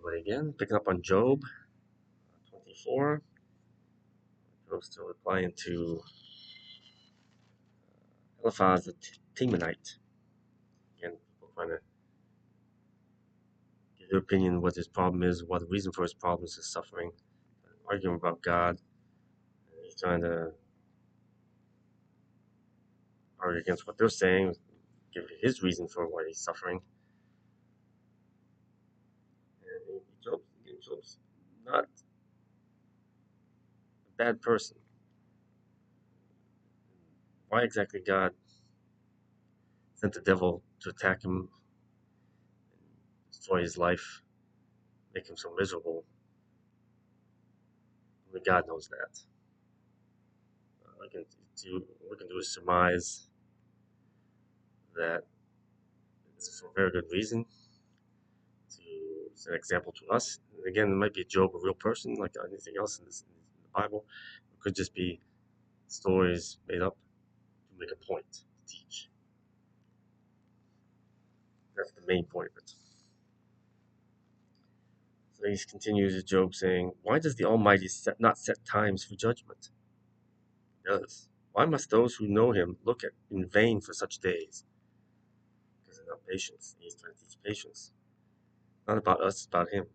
But again, picking up on Job 24, Job's still replying to Eliphaz the Temanite. Again, people trying to give their opinion what his problem is, what the reason for his problem is, his suffering, arguing about God. And he's trying to argue against what they're saying, give his reason for why he's suffering. And Job's not a bad person. Why exactly God sent the devil to attack him, destroy his life, make him so miserable? Only God knows that. We can do is surmise that this is for a very good reason to set an example to us. And again, it might be Job, a real person, like anything else in the Bible. It could just be stories made up to make a point, to teach. That's the main point of it. So he continues Job saying, "Why does the Almighty not set times for judgment?" He does. Why must those who know him look at in vain for such days? Because they're not patience. He's trying to teach patience. Not about us, it's about him.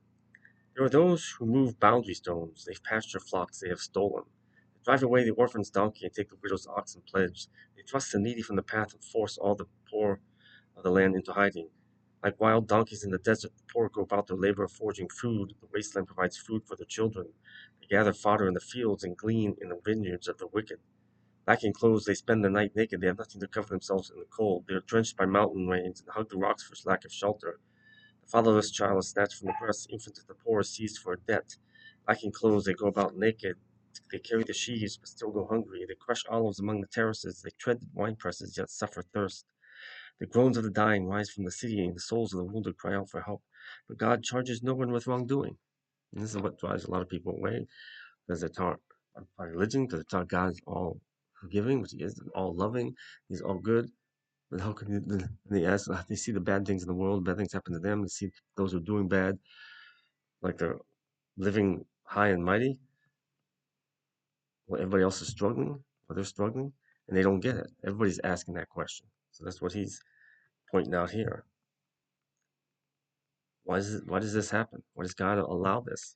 There are those who move boundary stones. They pasture flocks they have stolen. They drive away the orphan's donkey and take the widow's ox and pledge. They thrust the needy from the path and force all the poor of the land into hiding. Like wild donkeys in the desert, the poor go about their labor of foraging food. The wasteland provides food for their children. They gather fodder in the fields and glean in the vineyards of the wicked. Lacking clothes, they spend the night naked. They have nothing to cover themselves in the cold. They are drenched by mountain rains and hug the rocks for lack of shelter. The fatherless child is snatched from the breast. The infant of the poor is seized for a debt. Lacking clothes, they go about naked. They carry the sheaves, but still go hungry. They crush olives among the terraces. They tread wine presses, yet suffer thirst. The groans of the dying rise from the city, and the souls of the wounded cry out for help. But God charges no one with wrongdoing. And this is what drives a lot of people away, because they're taught by religion, because they're taught God is all forgiving, which He is, all loving, He's all good. But how can they ask? They see the bad things in the world, bad things happen to them. They see those who are doing bad, like they're living high and mighty, while everybody else is struggling, or they're struggling, and they don't get it. Everybody's asking that question. So that's what he's pointing out here. Why does this happen? Why does God allow this?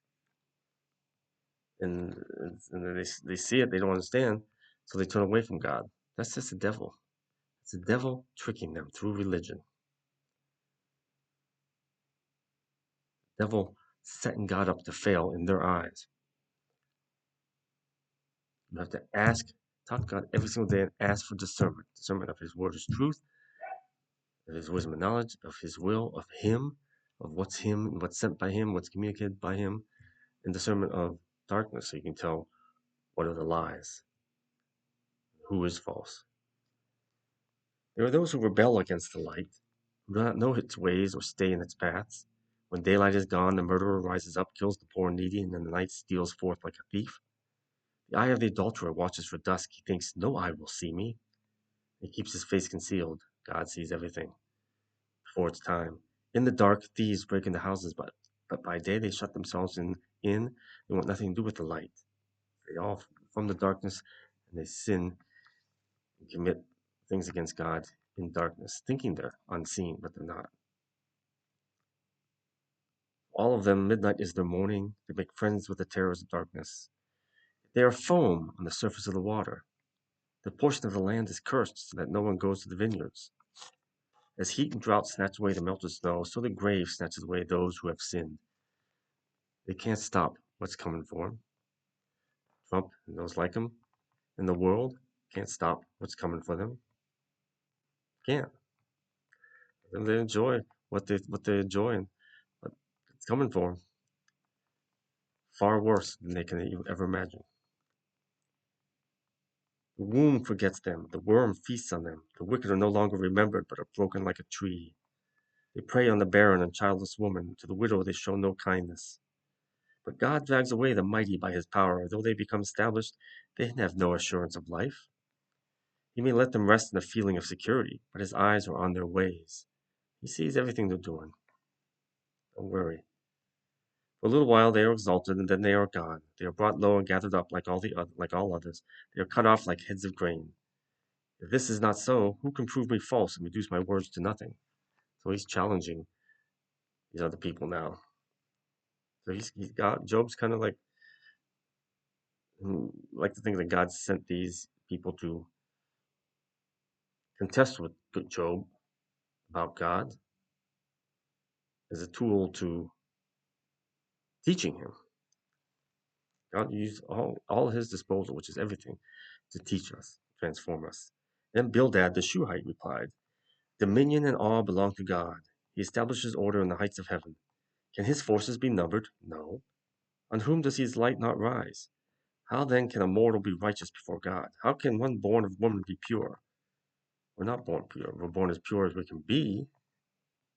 And, they see it, they don't understand, so they turn away from God. That's just the devil. It's the devil tricking them through religion. The devil setting God up to fail in their eyes. You have to talk to God every single day and ask for discernment of His word is truth, of His wisdom and knowledge, of His will, of Him, of what's Him, what's sent by Him, what's communicated by Him, and discernment of darkness so you can tell what are the lies, who is false. There are those who rebel against the light, who do not know its ways or stay in its paths. When daylight is gone, the murderer rises up, kills the poor and needy, and then the night steals forth like a thief. The eye of the adulterer watches for dusk. He thinks, no eye will see me. He keeps his face concealed. God sees everything before it's time. In the dark, thieves break into houses, but by day they shut themselves in. They want nothing to do with the light. They all from the darkness, and they sin and commit things against God in darkness, thinking they're unseen, but they're not. All of them, midnight is their morning. They make friends with the terrors of darkness. They are foam on the surface of the water. The portion of the land is cursed, so that no one goes to the vineyards. As heat and drought snatch away the melted snow, so the grave snatches away those who have sinned. They can't stop what's coming for them. Trump and those like him in the world can't stop what's coming for them. Can't. And they enjoy what they're enjoying, but it's coming for them far worse than they can ever imagine. The womb forgets them, the worm feasts on them. The wicked are no longer remembered, but are broken like a tree. They prey on the barren and childless woman. To the widow they show no kindness. But God drags away the mighty by his power. Though they become established, they have no assurance of life. He may let them rest in a feeling of security, but his eyes are on their ways. He sees everything they're doing. Don't worry. For a little while they are exalted, and then they are gone. They are brought low and gathered up like all others. They are cut off like heads of grain. If this is not so, who can prove me false and reduce my words to nothing? So he's challenging these other people now. So he's got Job's kind of like to think that God sent these people to contest with Job about God as a tool to teaching him. God used all his disposal, which is everything, to teach us, transform us. Then Bildad the Shuhite replied, Dominion and awe belong to God. He establishes order in the heights of heaven. Can his forces be numbered? No. On whom does his light not rise? How then can a mortal be righteous before God? How can one born of woman be pure? We're not born pure. We're born as pure as we can be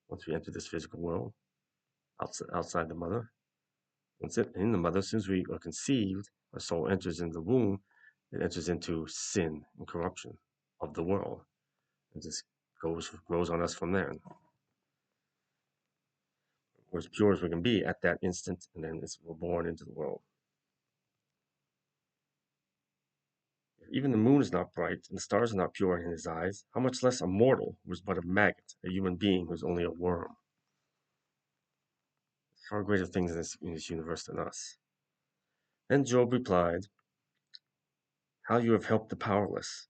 once we enter this physical world, outside the mother. Once in the mother, as soon as we are conceived, our soul enters into the womb, it enters into sin and corruption of the world. It just grows on us from there. We're as pure as we can be at that instant, and then we're born into the world. If even the moon is not bright, and the stars are not pure in his eyes, how much less a mortal who is but a maggot, a human being who is only a worm? Far greater things in this universe than us. Then Job replied, How you have helped the powerless,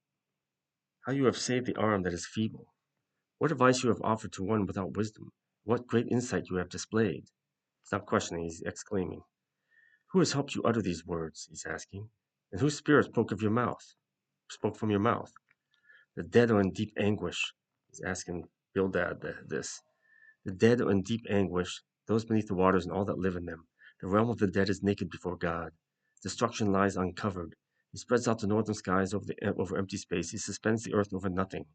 how you have saved the arm that is feeble. What advice you have offered to one without wisdom. What great insight you have displayed. He's not questioning, he's exclaiming. Who has helped you utter these words? He's asking. And whose spirit spoke from your mouth? The dead are in deep anguish. He's asking Bildad this. The dead are in deep anguish, those beneath the waters and all that live in them. The realm of the dead is naked before God. Destruction lies uncovered. He spreads out the northern skies over empty space. He suspends the earth over nothing.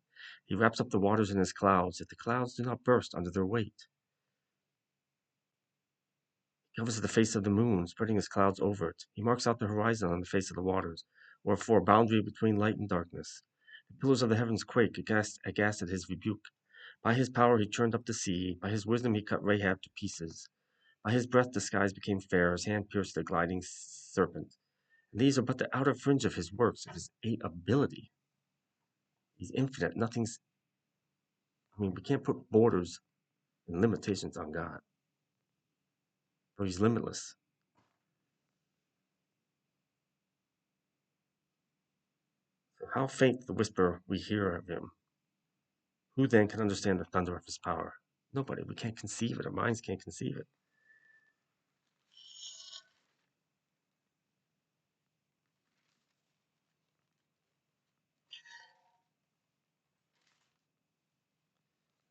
He wraps up the waters in his clouds, yet the clouds do not burst under their weight. He covers the face of the moon, spreading his clouds over it. He marks out the horizon on the face of the waters, or for a boundary between light and darkness. The pillars of the heavens quake, aghast at his rebuke. By his power he churned up the sea. By his wisdom he cut Rahab to pieces. By his breath the skies became fair. His hand pierced the gliding serpent. And these are but the outer fringe of his works, of his ability. He's infinite. We can't put borders and limitations on God. For he's limitless. So how faint the whisper we hear of him. Who then can understand the thunder of his power? Nobody. We can't conceive it. Our minds can't conceive it.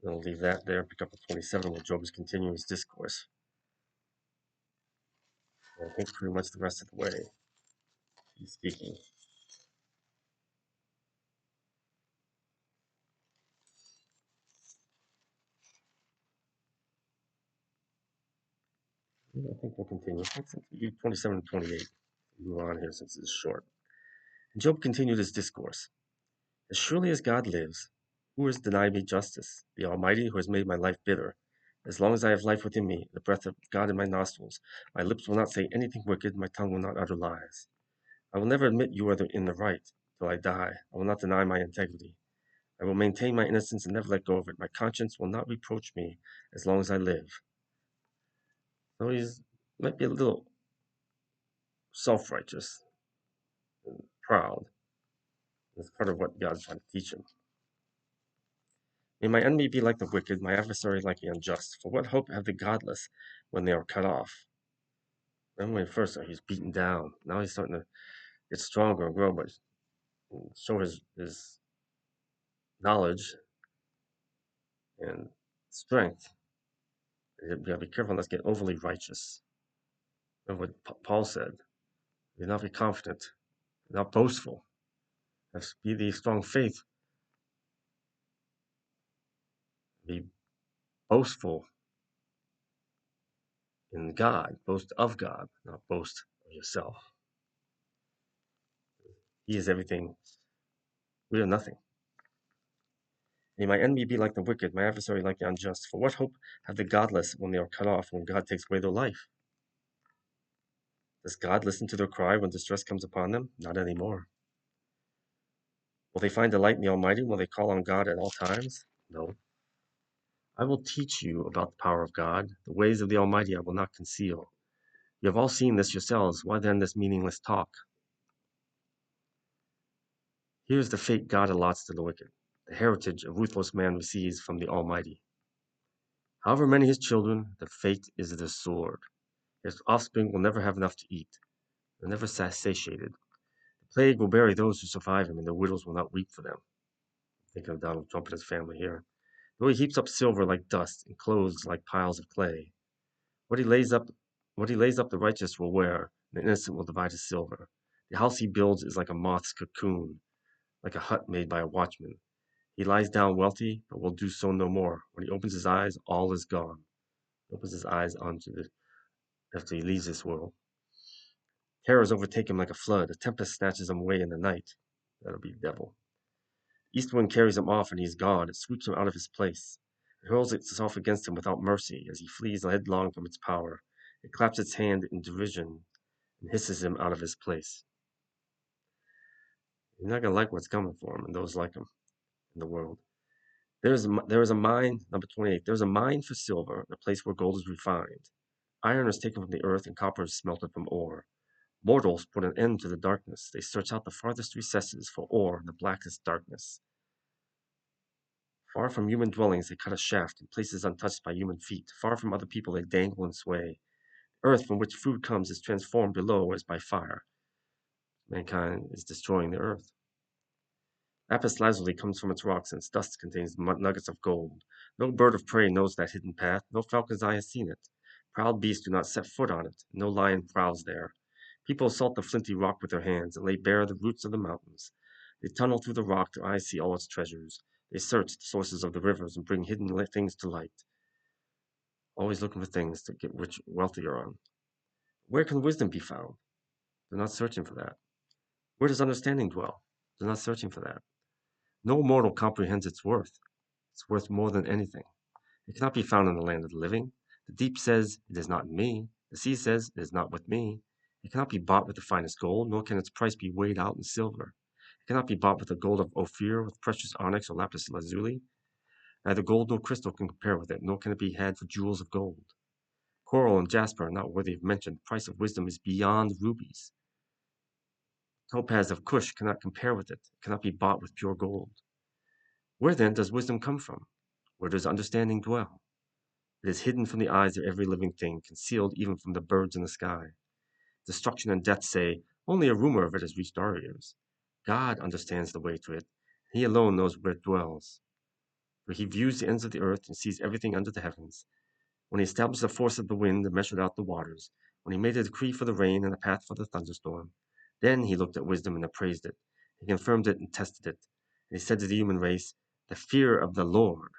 We'll leave that there. Pick up at 27 where Job is continuing his discourse. I think pretty much the rest of the way he's speaking. I think we'll continue. 27 and 28. Move on here since it's short. And Job continued his discourse. As surely as God lives, who has denied me justice? The Almighty who has made my life bitter. As long as I have life within me, the breath of God in my nostrils, my lips will not say anything wicked, my tongue will not utter lies. I will never admit you are in the right till I die. I will not deny my integrity. I will maintain my innocence and never let go of it. My conscience will not reproach me as long as I live. So he's might be a little self-righteous and proud. That's part of what God's trying to teach him. May my enemy be like the wicked, my adversary like the unjust. For what hope have the godless when they are cut off? Remember when first he's beaten down. Now he's starting to get stronger and grow, but show his knowledge and strength. You gotta be careful not to get overly righteous. Remember what Paul said. Do not be confident, not boastful. Be the strong faith. Be boastful in God. Boast of God, not boast of yourself. He is everything. We are nothing. May my enemy be like the wicked, my adversary like the unjust. For what hope have the godless when they are cut off, when God takes away their life? Does God listen to their cry when distress comes upon them? Not anymore. Will they find delight in the Almighty? Will they call on God at all times? No. I will teach you about the power of God. The ways of the Almighty I will not conceal. You have all seen this yourselves. Why then this meaningless talk? Here is the fate God allots to the wicked. The heritage a ruthless man receives from the Almighty. However many his children, the fate is the sword. His offspring will never have enough to eat. They're never satiated. The plague will bury those who survive him, and their widows will not weep for them. Think of Donald Trump and his family here. Though he heaps up silver like dust, and clothes like piles of clay, what he lays up the righteous will wear, and the innocent will divide his silver. The house he builds is like a moth's cocoon, like a hut made by a watchman. He lies down wealthy, but will do so no more. When he opens his eyes, all is gone. He opens his eyes after he leaves this world. Terrors overtake him like a flood. A tempest snatches him away in the night. That'll be the devil. East wind carries him off, and he is gone. It sweeps him out of his place. It hurls itself against him without mercy as he flees headlong from its power. It claps its hand in derision and hisses him out of his place. He's not going to like what's coming for him and those like him in the world. There is a mine, number 28. There is a mine for silver, the place where gold is refined. Iron is taken from the earth, and copper is smelted from ore. Mortals put an end to the darkness. They search out the farthest recesses for ore in the blackest darkness. Far from human dwellings, they cut a shaft in places untouched by human feet. Far from other people, they dangle and sway. Earth from which food comes is transformed below as by fire. Mankind is destroying the earth. Lapis lazuli comes from its rocks, and its dust contains nuggets of gold. No bird of prey knows that hidden path. No falcon's eye has seen it. Proud beasts do not set foot on it. No lion prowls there. People assault the flinty rock with their hands and lay bare the roots of the mountains. They tunnel through the rock. Their eyes see all its treasures. They search the sources of the rivers and bring hidden things to light. Always looking for things to get wealthier on. Where can wisdom be found? They're not searching for that. Where does understanding dwell? They're not searching for that. No mortal comprehends its worth. It's worth more than anything. It cannot be found in the land of the living. The deep says, it is not in me. The sea says, it is not with me. It cannot be bought with the finest gold, nor can its price be weighed out in silver. It cannot be bought with the gold of Ophir, with precious onyx or lapis lazuli. Neither gold nor crystal can compare with it, nor can it be had for jewels of gold. Coral and jasper are not worthy of mention. The price of wisdom is beyond rubies. Topaz of Cush cannot compare with it. It cannot be bought with pure gold. Where then does wisdom come from? Where does understanding dwell? It is hidden from the eyes of every living thing, concealed even from the birds in the sky. Destruction and death say, only a rumor of it has reached our ears. God understands the way to it. He alone knows where it dwells. For he views the ends of the earth and sees everything under the heavens. When he established the force of the wind and measured out the waters, when he made a decree for the rain and a path for the thunderstorm, then he looked at wisdom and appraised it. He confirmed it and tested it. And he said to the human race, the fear of the Lord,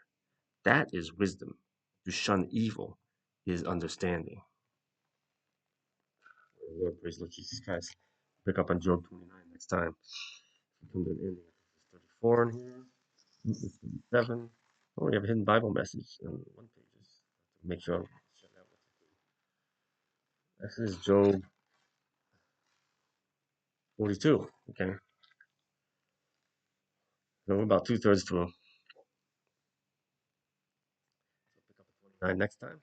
that is wisdom. To shun evil is understanding. Lord, praise Lord Jesus Christ. Pick up on Job 29 next time. We come to an ending. There's 34 in here. This is 37. Oh, we have a hidden Bible message on one page. Make sure I shut that one. This is Job 42. Okay. So we're about 2/3 through. So pick up at 29 next time.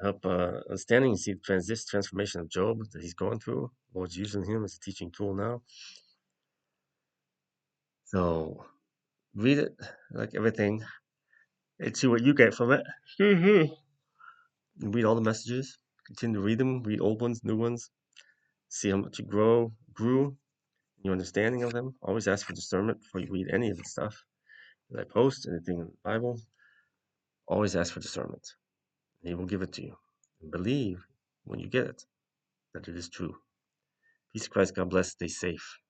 I hope understanding you see this transformation of Job that he's going through. Lord's using him as a teaching tool now. So read it like everything and see what you get from it. Read all the messages. Continue to read them. Read old ones, new ones. See how much you grew in your understanding of them. Always ask for discernment before you read any of the stuff that I post, anything in the Bible. Always ask for discernment. And he will give it to you. And believe when you get it that it is true. Peace of Christ. God bless. Stay safe.